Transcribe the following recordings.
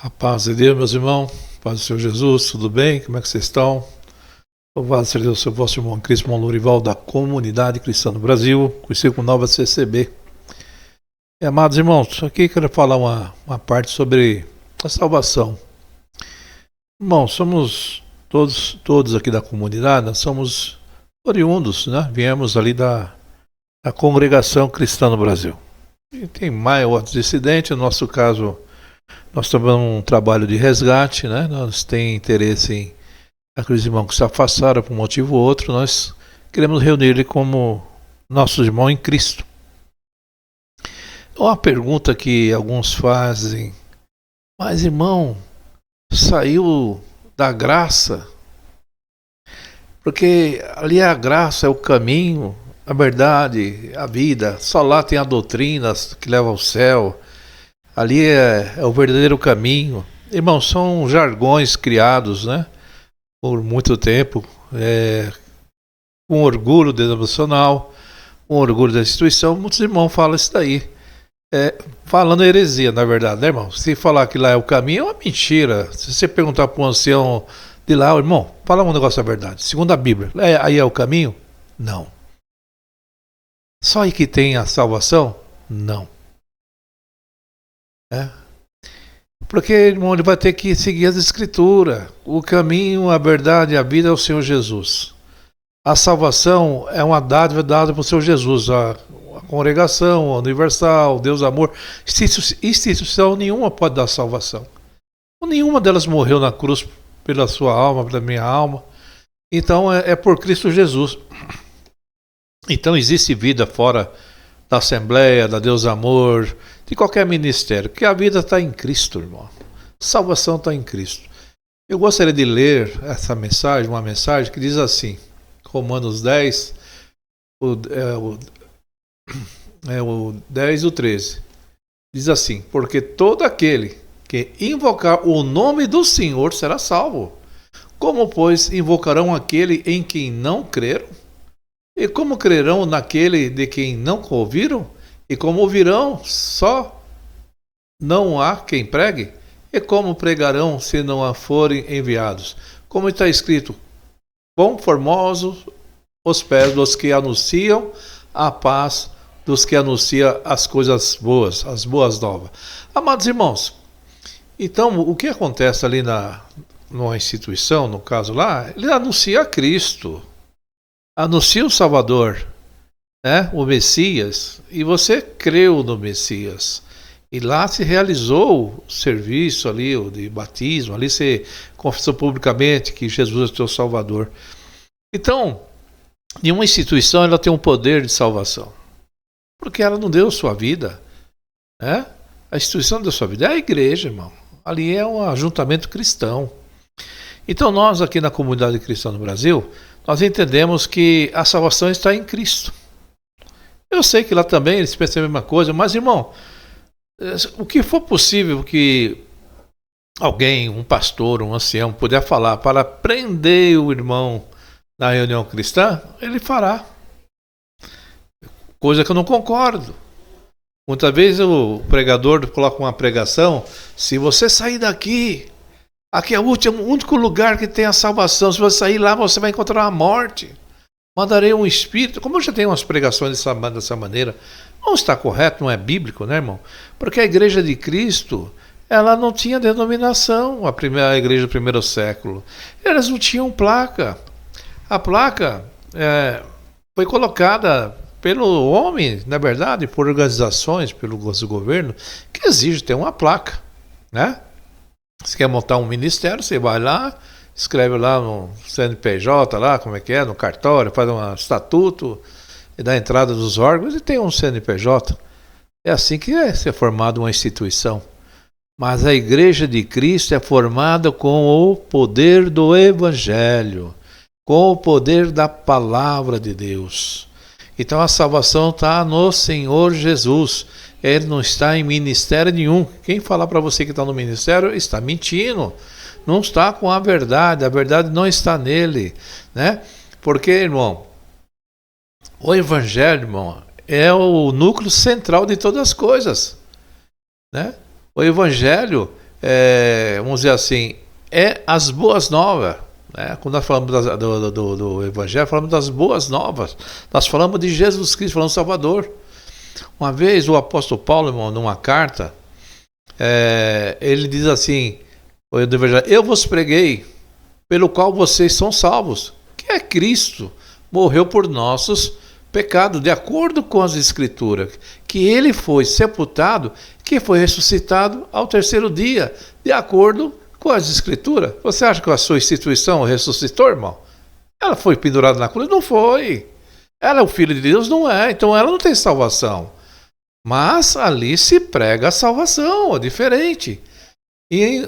A paz de Deus, meus irmãos, paz do Senhor Jesus, tudo bem? Como é que vocês estão? Louvado seja Deus, seu vosso irmão Cristo, irmão Lourival, da Comunidade Cristã do Brasil, conhecido como Nova CCB. Amados irmãos, aqui quero falar uma parte sobre a salvação. Irmãos, somos todos aqui da comunidade, nós somos oriundos, né? Viemos ali da Congregação Cristã no Brasil. E tem mais outros dissidentes, no nosso caso, nós estamos num trabalho de resgate, né? Nós temos interesse em aqueles irmãos que se afastaram por um motivo ou outro, nós queremos reunir-lhe como nossos irmãos em Cristo. Uma pergunta que alguns fazem, mas irmão, saiu da graça? Porque ali a graça é o caminho, a verdade, a vida, só lá tem a doutrina que leva ao céu. Ali é o verdadeiro caminho. Irmãos, são jargões criados, né, por muito tempo, com orgulho denominacional, com orgulho da instituição. Muitos irmãos falam isso daí. Falando heresia, na verdade, né, irmão? Se falar que lá é o caminho, é uma mentira. Se você perguntar para um ancião de lá, irmão, fala um negócio da verdade. Segundo a Bíblia, aí é o caminho? Não. Só aí que tem a salvação? Não. Porque, irmão, ele vai ter que seguir as escrituras. O caminho, a verdade e a vida é o Senhor Jesus. A salvação é uma dádiva dada pelo Senhor Jesus. A congregação, a universal, Deus amor. Instituição nenhuma pode dar salvação. Nenhuma delas morreu na cruz pela sua alma, pela minha alma. Então é por Cristo Jesus. Então existe vida fora da Assembleia, da Deus amor, de qualquer ministério, porque a vida está em Cristo, irmão. Salvação está em Cristo. Eu gostaria de ler essa mensagem, uma mensagem que diz assim, Romanos 10, o 10 e o 13. Diz assim, porque todo aquele que invocar o nome do Senhor será salvo. Como, pois, invocarão aquele em quem não creram? E como crerão naquele de quem não ouviram? E como ouvirão, só não há quem pregue? E como pregarão se não forem enviados? Como está escrito, quão formosos os pés dos que anunciam a paz, dos que anunciam as coisas boas, as boas novas. Amados irmãos, então o que acontece ali numa instituição, no caso lá, ele anuncia a Cristo, anuncia o Salvador, né? O Messias, e você creu no Messias. E lá se realizou o serviço ali, o de batismo, ali você confessou publicamente que Jesus é o teu Salvador. Então, nenhuma instituição ela tem um poder de salvação, porque ela não deu sua vida, né? A instituição deu sua vida, é a igreja, irmão. Ali é um ajuntamento cristão. Então nós aqui na Comunidade Cristã no Brasil, nós entendemos que a salvação está em Cristo. Eu sei que lá também eles pensam a mesma coisa, mas irmão, o que for possível que alguém, um pastor, um ancião, puder falar para prender o irmão na reunião cristã, ele fará. Coisa que eu não concordo. Muitas vezes o pregador coloca uma pregação, se você sair daqui, aqui é o único lugar que tem a salvação, se você sair lá você vai encontrar a morte. Mandarei um espírito, como eu já tenho umas pregações dessa maneira, não está correto, não é bíblico, né, irmão? Porque a igreja de Cristo, ela não tinha denominação, a igreja do primeiro século. Elas não tinham placa. A placa foi colocada pelo homem, na verdade, por organizações, pelo governo, que exige ter uma placa, né? Você quer montar um ministério, você vai lá, escreve lá no CNPJ, lá, como é que é, no cartório, faz um estatuto, e dá a entrada dos órgãos e tem um CNPJ. É assim que é ser formada uma instituição. Mas a igreja de Cristo é formada com o poder do Evangelho, com o poder da palavra de Deus. Então a salvação está no Senhor Jesus. Ele não está em ministério nenhum. Quem falar para você que está no ministério está mentindo. Não está com a verdade não está nele, né? Porque, irmão, o Evangelho, irmão, é o núcleo central de todas as coisas, né? O Evangelho vamos dizer assim, é as boas novas. Né? Quando nós falamos do Evangelho, falamos das boas novas. Nós falamos de Jesus Cristo, falamos do Salvador. Uma vez o apóstolo Paulo, irmão, numa carta, ele diz assim, eu vos preguei, pelo qual vocês são salvos, que é Cristo, morreu por nossos pecados, de acordo com as Escrituras, que ele foi sepultado, que foi ressuscitado ao terceiro dia, de acordo com as Escrituras. Você acha que a sua instituição ressuscitou, irmão? Ela foi pendurada na cruz? Não foi. Ela é o Filho de Deus? Não é. Então ela não tem salvação. Mas ali se prega a salvação, é diferente. E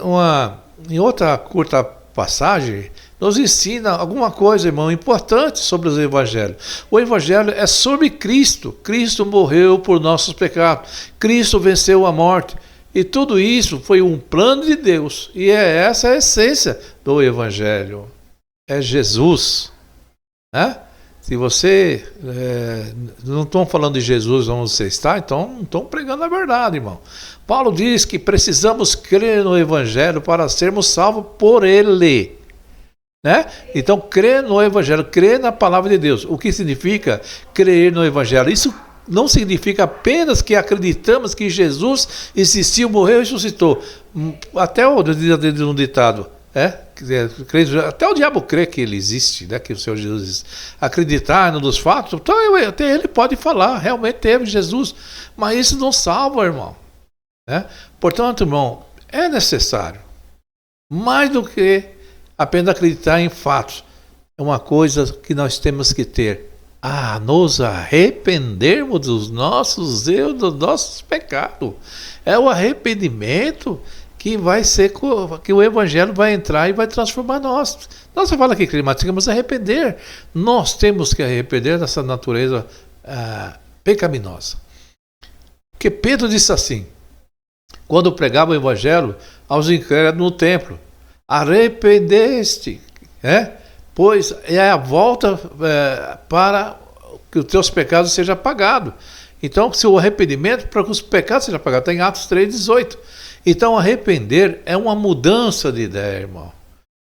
em outra curta passagem, nos ensina alguma coisa, irmão, importante sobre o Evangelho. O Evangelho é sobre Cristo. Cristo morreu por nossos pecados. Cristo venceu a morte. E tudo isso foi um plano de Deus. E essa a essência do Evangelho. É Jesus. Né? Se você não estão falando de Jesus onde você está, então não estão pregando a verdade, irmão. Paulo diz que precisamos crer no Evangelho para sermos salvos por Ele. Né? Então, crer no Evangelho, crer na palavra de Deus. O que significa crer no Evangelho? Isso não significa apenas que acreditamos que Jesus existiu, morreu e ressuscitou. Até o um ditado, até o diabo crê que ele existe, né? Que o Senhor Jesus existe. Acreditar nos fatos, então até ele pode falar, realmente teve Jesus, mas isso não salva, irmão. Né? Portanto, irmão, é necessário, mais do que apenas acreditar em fatos, é uma coisa que nós temos que ter, nos arrependermos dos nossos erros, dos nossos pecados. É o arrependimento que vai ser, que o Evangelho vai entrar e vai transformar nós. Nós fala aqui que nós temos que arrepender. Nós temos que arrepender dessa natureza pecaminosa. Porque Pedro disse assim, quando pregava o Evangelho aos incrédulos no templo: arrependeste, pois é a volta para que os teus pecados sejam apagados. Então, se o arrependimento para que os pecados sejam apagados, está em Atos 3,18. Então, arrepender é uma mudança de ideia, irmão.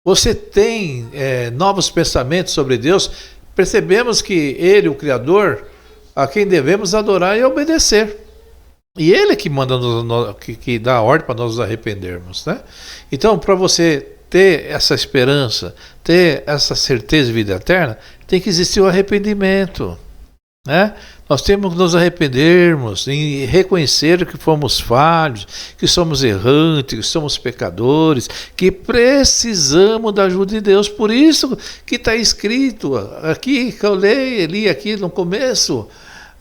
Você tem novos pensamentos sobre Deus. Percebemos que Ele, o Criador, a quem devemos adorar e obedecer. E Ele que manda, que dá a ordem para nós nos arrependermos. Né? Então, para você ter essa esperança, ter essa certeza de vida eterna, tem que existir o arrependimento. Né? Nós temos que nos arrependermos e reconhecer que fomos falhos, que somos errantes, que somos pecadores, que precisamos da ajuda de Deus. Por isso que está escrito aqui, que eu li aqui no começo,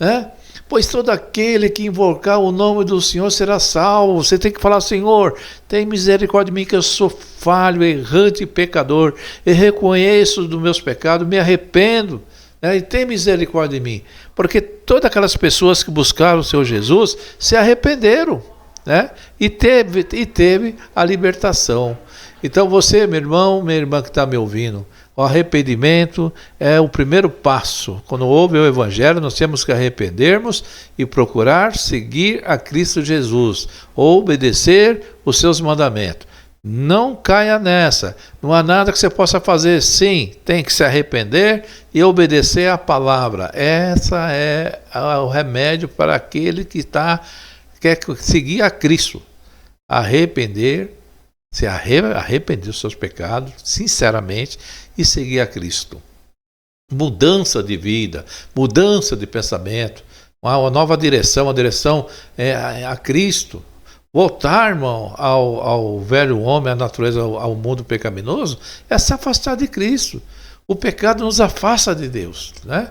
né? Pois todo aquele que invocar o nome do Senhor será salvo. Você tem que falar: Senhor, tem misericórdia de mim, que eu sou falho, errante e pecador. Eu reconheço dos meus pecados, me arrependo. E tem misericórdia de mim. Porque todas aquelas pessoas que buscaram o Senhor Jesus se arrependeram, né? E teve a libertação. Então você, meu irmão, minha irmã que está me ouvindo, o arrependimento é o primeiro passo. Quando houve o Evangelho, nós temos que arrependermos e procurar seguir a Cristo Jesus, ou obedecer os seus mandamentos. Não caia nessa. Não há nada que você possa fazer. Sim, tem que se arrepender e obedecer a palavra. Essa é o remédio para aquele que quer seguir a Cristo. Arrepender, arrepender dos seus pecados, sinceramente, e seguir a Cristo. Mudança de vida, mudança de pensamento, uma nova direção, a direção a Cristo. Voltar, irmão, ao velho homem, à natureza, ao mundo pecaminoso, é se afastar de Cristo. O pecado nos afasta de Deus. Né?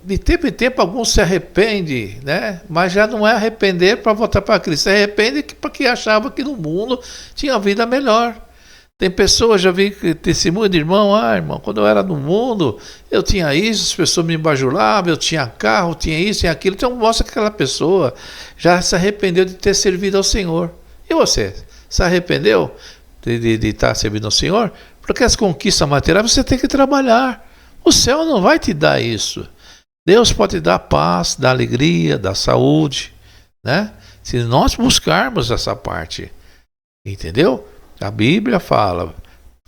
De tempo em tempo, alguns se arrependem, né? Mas já não é arrepender para voltar para Cristo. Se arrepende porque achava que no mundo tinha vida melhor. Tem pessoas, já vi testemunho de irmão: irmão, quando eu era no mundo, eu tinha isso, as pessoas me bajulavam, eu tinha carro, tinha isso e aquilo. Então mostra que aquela pessoa já se arrependeu de ter servido ao Senhor. E você, se arrependeu de estar servindo ao Senhor? Porque as conquistas materiais você tem que trabalhar. O céu não vai te dar isso. Deus pode dar paz, dar alegria, dar saúde, né? Se nós buscarmos essa parte, entendeu? A Bíblia fala,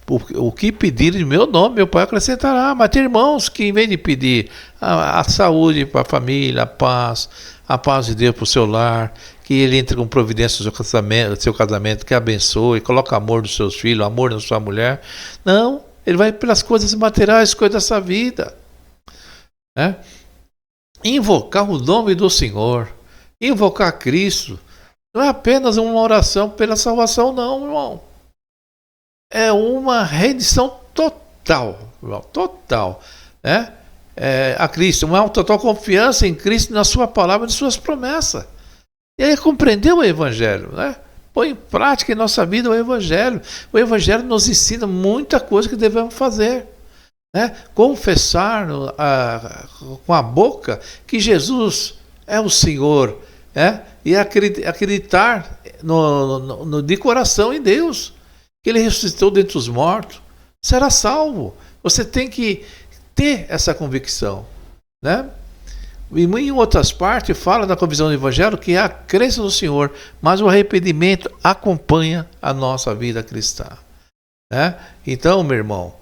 o que pedirem em meu nome, meu Pai acrescentará. Mas tem irmãos que, em vez de pedir a saúde para a família, a paz de Deus para o seu lar, que Ele entre com providência no seu casamento, que abençoe, coloque amor nos seus filhos, amor na sua mulher. Não, Ele vai pelas coisas materiais, coisas dessa vida. Né? Invocar o nome do Senhor, invocar Cristo, não é apenas uma oração pela salvação, não, irmão. É uma rendição total, irmão, total, né? A Cristo, uma total confiança em Cristo, na sua palavra e nas suas promessas. E aí compreendeu o Evangelho, né? Põe em prática em nossa vida o Evangelho. O Evangelho nos ensina muita coisa que devemos fazer. Né? Confessar com a boca que Jesus é o Senhor, né? E acreditar de coração em Deus, que Ele ressuscitou dentre os mortos, será salvo. Você tem que ter essa convicção, né? E em outras partes fala na visão do Evangelho que é a crença no Senhor, mas o arrependimento acompanha a nossa vida cristã, né? Então, meu irmão,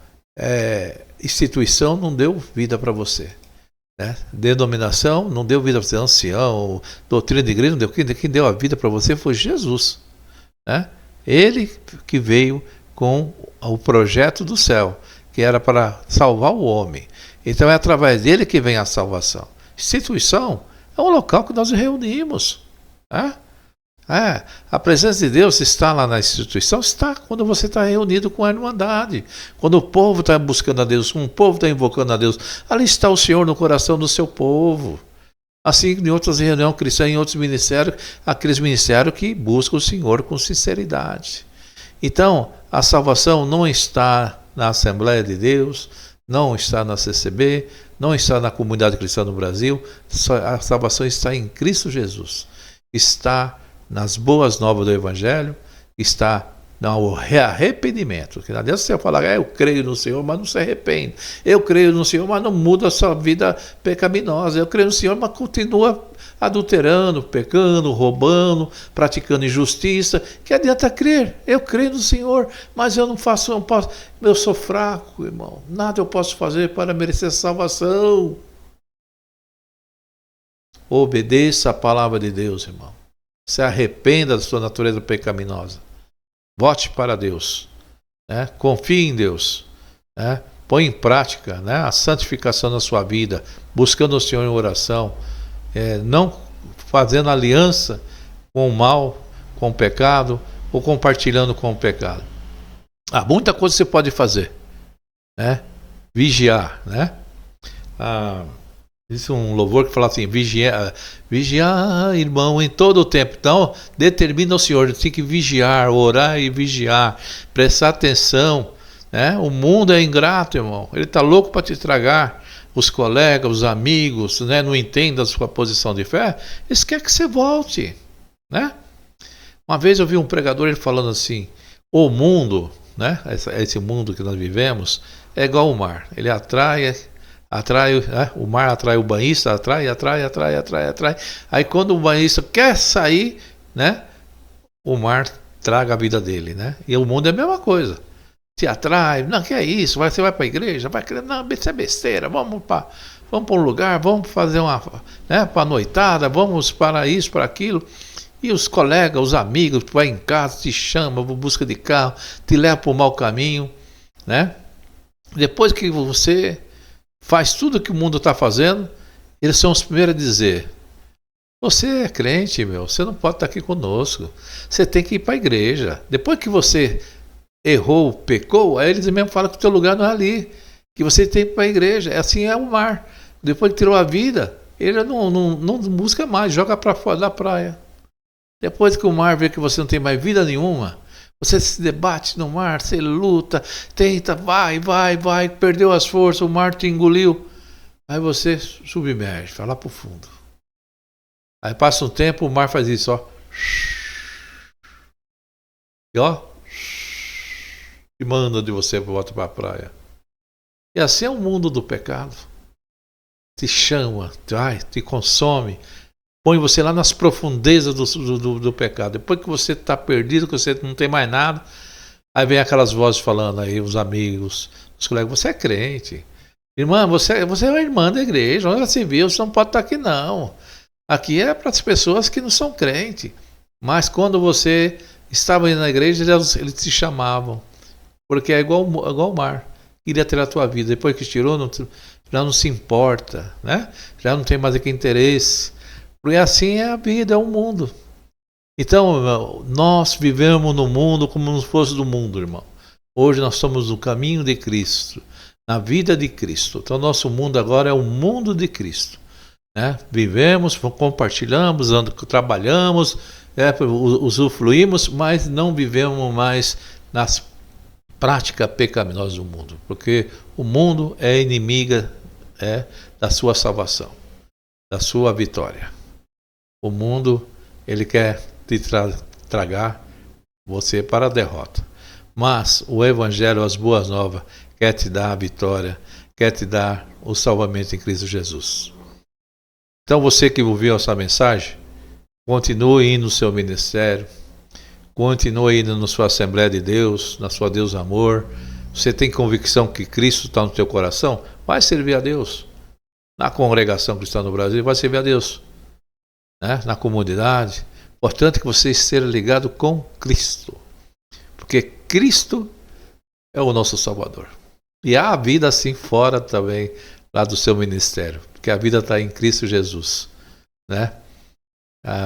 instituição não deu vida para você, né? Denominação não deu vida para você, ancião, doutrina de igreja não deu. Quem deu a vida para você foi Jesus, né? Ele que veio com o projeto do céu, que era para salvar o homem. Então é através dele que vem a salvação. Instituição é um local que nós nos reunimos, né? A presença de Deus está lá na instituição, está quando você está reunido com a Irmandade, quando o povo está buscando a Deus, quando o povo está invocando a Deus, ali está o Senhor no coração do seu povo. Assim em outras reuniões cristãs, em outros ministérios, aqueles ministérios que buscam o Senhor com sinceridade. Então, a salvação não está na Assembleia de Deus, não está na CCB, não está na comunidade cristã no Brasil, a salvação está em Cristo Jesus. Está nas boas novas do Evangelho, está no arrependimento. Que não adianta você falar, eu creio no Senhor, mas não se arrepende. Eu creio no Senhor, mas não muda a sua vida pecaminosa. Eu creio no Senhor, mas continua adulterando, pecando, roubando, praticando injustiça. Que adianta crer? Eu creio no Senhor, mas eu não posso, eu sou fraco, irmão. Nada eu posso fazer para merecer salvação. Obedeça a palavra de Deus, irmão. Se arrependa da sua natureza pecaminosa. Vote para Deus, né? Confie em Deus, né? Põe em prática, né, a santificação na sua vida, buscando o Senhor em oração, não fazendo aliança com o mal, com o pecado, ou compartilhando com o pecado. Há muita coisa que você pode fazer, né? Vigiar, né? Existe um louvor que fala assim, vigiar, irmão, em todo o tempo. Então, determina o Senhor, tem que vigiar, orar e vigiar, prestar atenção, né? O mundo é ingrato, irmão. Ele está louco para te estragar. Os colegas, os amigos, né? Não entendem a sua posição de fé. Eles querem que você volte, né? Uma vez eu vi um pregador ele falando assim, o mundo, né? Esse mundo que nós vivemos é igual ao mar. Ele atrai, né? O mar atrai o banhista, atrai. Aí quando o banhista quer sair, né? O mar traga a vida dele, né? E o mundo é a mesma coisa. Te atrai, não, que é isso? Você vai para a igreja, vai querer, não, isso é besteira, vamos para um lugar, vamos fazer né, para a noitada, vamos para isso, para aquilo. E os colegas, os amigos, vai em casa, te chamam, busca de carro, te leva para o mau caminho, né? Depois que você faz tudo que o mundo está fazendo, eles são os primeiros a dizer, você é crente, meu, você não pode estar aqui conosco, você tem que ir para a igreja. Depois que você errou, pecou, aí eles mesmo falam que o teu lugar não é ali, que você tem que ir para a igreja. Assim é o mar. Depois que tirou a vida, ele não busca mais, joga para fora da praia. Depois que o mar vê que você não tem mais vida nenhuma, você se debate no mar, você luta, tenta, vai, perdeu as forças, o mar te engoliu. Aí você submerge, vai lá para o fundo. Aí passa um tempo, o mar faz isso, ó. E ó, e manda de você volta para a praia. E assim é o mundo do pecado. Te chama, te consome, põe você lá nas profundezas do pecado. Depois que você está perdido, que você não tem mais nada, aí vem aquelas vozes falando aí, os amigos, os colegas, você é crente. Irmã, você é uma irmã da igreja, onde você viu, você não pode estar aqui não. Aqui é para as pessoas que não são crentes. Mas quando você estava indo na igreja, eles te chamavam. Porque é igual o mar. Queria ter a tua vida. Depois que tirou, já não se importa, né? Já não tem mais aquele interesse. Porque assim é a vida, é o mundo. Então, nós vivemos no mundo como se fosse do mundo, irmão. Hoje nós estamos no caminho de Cristo, na vida de Cristo. Então, nosso mundo agora é o mundo de Cristo. Né? Vivemos, compartilhamos, trabalhamos, usufruímos, mas não vivemos mais nas práticas pecaminosas do mundo. Porque o mundo é inimiga da sua salvação, da sua vitória. O mundo, ele quer te tragar você para a derrota. Mas o Evangelho, as boas novas, quer te dar a vitória, quer te dar o salvamento em Cristo Jesus. Então você que ouviu essa mensagem, continue indo no seu ministério, continue indo na sua Assembleia de Deus, na sua Deus Amor. Você tem convicção que Cristo está no teu coração? Vai servir a Deus. Na congregação cristã no Brasil, vai servir a Deus. Né? Na comunidade. Importante que você esteja ligado com Cristo. Porque Cristo é o nosso Salvador. E há a vida assim fora também, lá do seu ministério. Porque a vida está em Cristo Jesus. Né?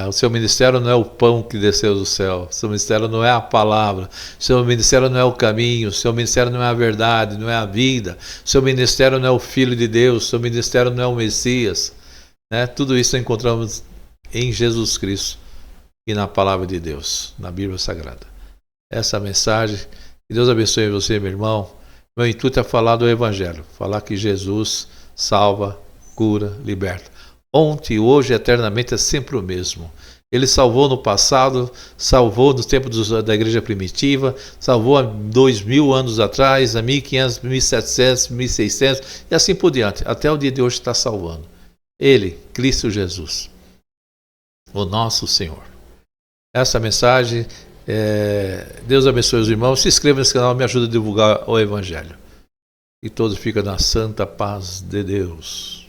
O seu ministério não é o pão que desceu do céu. O seu ministério não é a palavra. O seu ministério não é o caminho. O seu ministério não é a verdade, não é a vida. O seu ministério não é o Filho de Deus. O seu ministério não é o Messias. Né? Tudo isso encontramos em Jesus Cristo e na palavra de Deus, na Bíblia Sagrada. Essa mensagem, que Deus abençoe você, meu irmão. Meu intuito é falar do Evangelho, falar que Jesus salva, cura, liberta. Ontem, hoje, eternamente é sempre o mesmo. Ele salvou no passado, salvou no tempo da igreja primitiva, salvou há 2000 anos atrás, há 1500, 1700, 1600 e assim por diante. Até o dia de hoje está salvando. Ele, Cristo Jesus, o nosso Senhor. Essa mensagem, Deus abençoe os irmãos. Se inscreva nesse canal, me ajuda a divulgar o Evangelho. E todos ficam na santa paz de Deus.